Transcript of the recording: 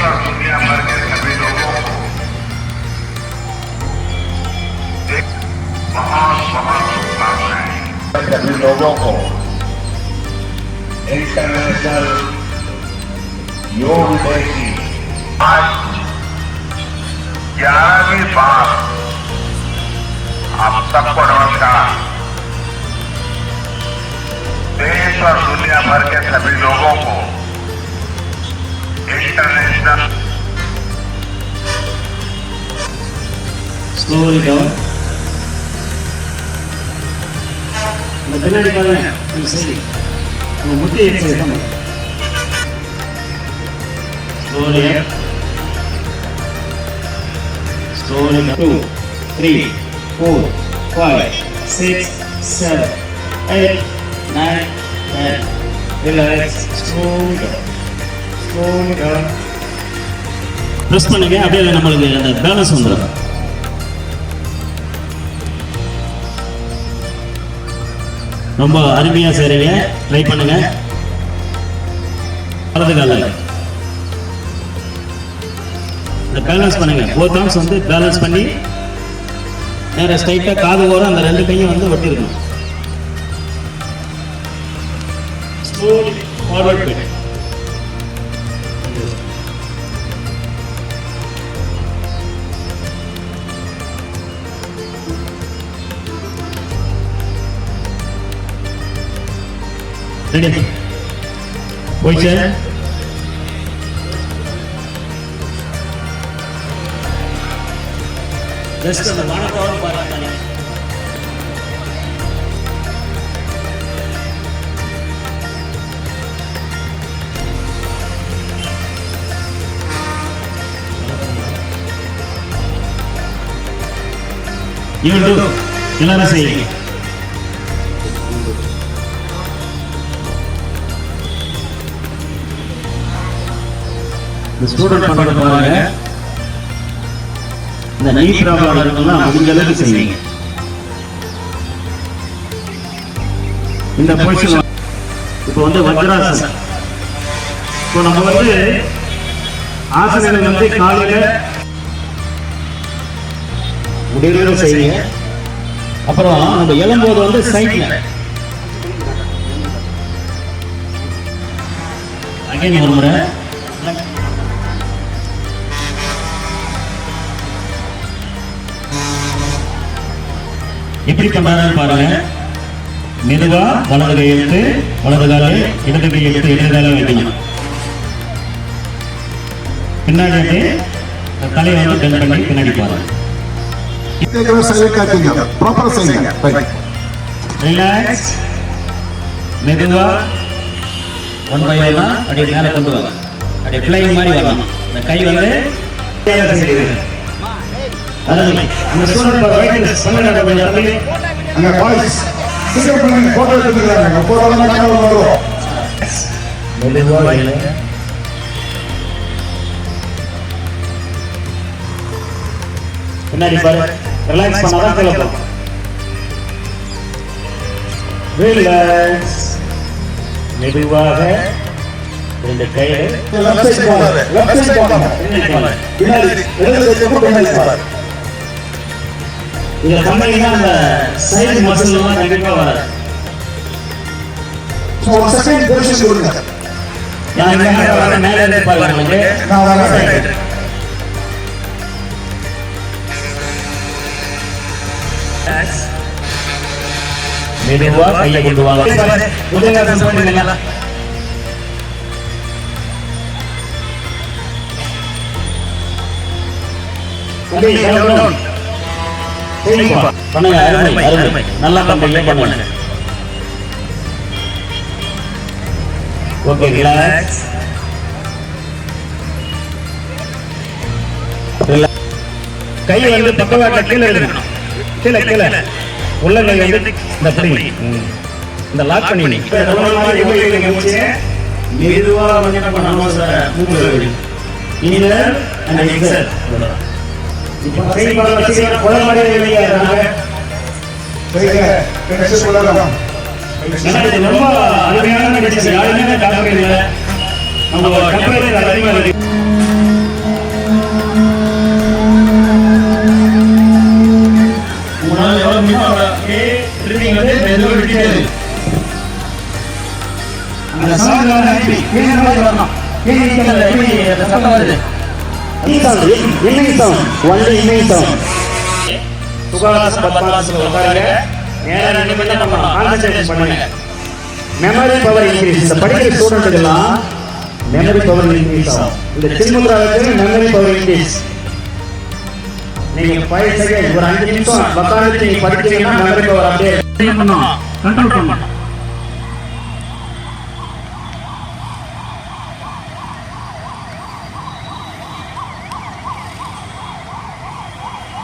और दुनिया भर के सभी लोगों को बहुत बहुत शुभकामनाएं। सभी लोगों को इंटरनेशनल योग डे की आज 11वीं बार आप सबको नमस्कार। देश और दुनिया भर के सभी लोगों को इंटरनेशनल slowly down. இந்த பின்னாடி பாருங்க, இந்த சைடு நம்ம முட்டி எக்ஸசைஸ் பண்ணுங்க. Slowly up. Slowly down. 2, 3, 4, 5, 6, 7, 8, 9, 10. Relax. Slowly down. Slowly down. Press பண்ணுங்க, அப்படியே நம்மளுக்கு அந்த பேலன்ஸ் வந்துடும். ரொம்ப அருமையா செய்றீங்க, ட்ரை பண்ணுங்க. வலது கால இந்த பேலன்ஸ் பண்ணுங்க. போத் ஆர்ம்ஸ் வந்து பேலன்ஸ் பண்ணி நேரா ஸ்ட்ரைட்டா காது ஓரம் அந்த ரெண்டு கையும் வந்து ஒட்டி இருக்கணும். Slowly forward. Ready? Position. Just the one power parallel. You will do. Ilana saying. Student பண்றது பாருங்க. இந்த நீ ப்ராப்ளம் இருக்குன்னா முடிஞ்ச அளவுக்கு செய்வீங்க. இந்த பொசிஷன் இப்போ வந்து வஜ்ராசனம். இப்போ நம்ம வந்து ஆசனங்கள் வந்து காலையில முடிவுல செய்வீங்க. அப்புறம் நம்ம எழும்போது வந்து சைட்ல அகைன் ஒரு முறை எப்படி பண்றாங்கன்னு பாருங்க. மெதுவா வலது கை எடுத்து வலது கால, இடது கை எடுத்து இடது கால வைக்கணும். பின்னாடி தலையை வந்து பெண்ட் பண்ணி பின்னாடி பாருங்க. ரிலாக்ஸ். மெதுவா ஒன் பை ஒன்னா அப்படியே மேல கொண்டு வாங்க. அப்படியே ஃப்ளைங் மாதிரி வரணும். இந்த கை வந்து அந்த ஸ்டூடண்ட் ரைட் பண்ணல பண்ணி அந்த பாய்ஸ் சீக்கிரம் பண்ணி போட்டோ எடுத்துக்கறாங்க. போட்டோல நாங்க வரோம். மெதுவா இல்ல. பின்னாடி பாரு. ரிலாக்ஸ் பண்ணாதான் கீழ போ. ரிலாக்ஸ். மெதுவாக இந்த கையை லெஃப்ட் சைடு போங்க. லெஃப்ட் சைடு போங்க. பின்னாடி இடது சைடு பின்னாடி போங்க. இங்க கம்பெனினா அந்த சைடு மசில் எல்லாம் கண்டிப்பா வராது. ஒரு செகண்ட் பொசிஷன் கொடுங்க. நான் இங்க மேல இருந்து பாருங்க. நான் வரேன். மெதுவா கையை கொண்டு வாங்க. உதயநாதன் பண்ணுங்க. பண்ணுங்க. அருமை அருமை. நல்லா பண்றீங்க, பண்ணுங்க. Okay, relax. கை வந்து பக்கவாட்டுல கீழே இருக்கணும். கீழே கீழே உள்ளங்கை வந்து இந்த பிடி இந்த லாக் பண்ணி மெதுவா என்ன பண்ணணும் சார்? மூக்கு இன்ஹேல் அண்ட் எக்ஸேல். இப்போ கை பால வச்சு குளமாரி வெளியேறாங்க. நெக்ஸ்ட் சொல்லலாம். ரொம்ப அருமையான மெடிசன். யாருமே டாக்டர் இல்லை. நம்ம டெம்பரேச்சர் அதிகமாக இருக்கு. அந்த சவுண்ட் எப்படி கீழே மாதிரி வரணும். கீழே எப்படி சத்தம் வருது? Inning sound only inning sound. சுகாதார பத்மாசனம் உட்காருங்க. நேரா நீங்க என்ன பண்ணணும்? கான்சென்ட்ரேட் பண்ணுங்க. Memory power increase. இந்த படிக்கிற ஸ்டூடெண்ட்டுக்கெல்லாம் மெமரி பவர் இன்க்ரீஸ் ஆகும். இந்த சின்முத்ராவுக்கு மெமரி பவர் இன்க்ரீஸ். நீங்க 5 செகண்ட் ஒரு 5 நிமிஷம் உட்கார்ந்து நீங்க படிச்சீங்கன்னா மெமரி பவர் அப்படியே கண்ட்ரோல் பண்ணணும்.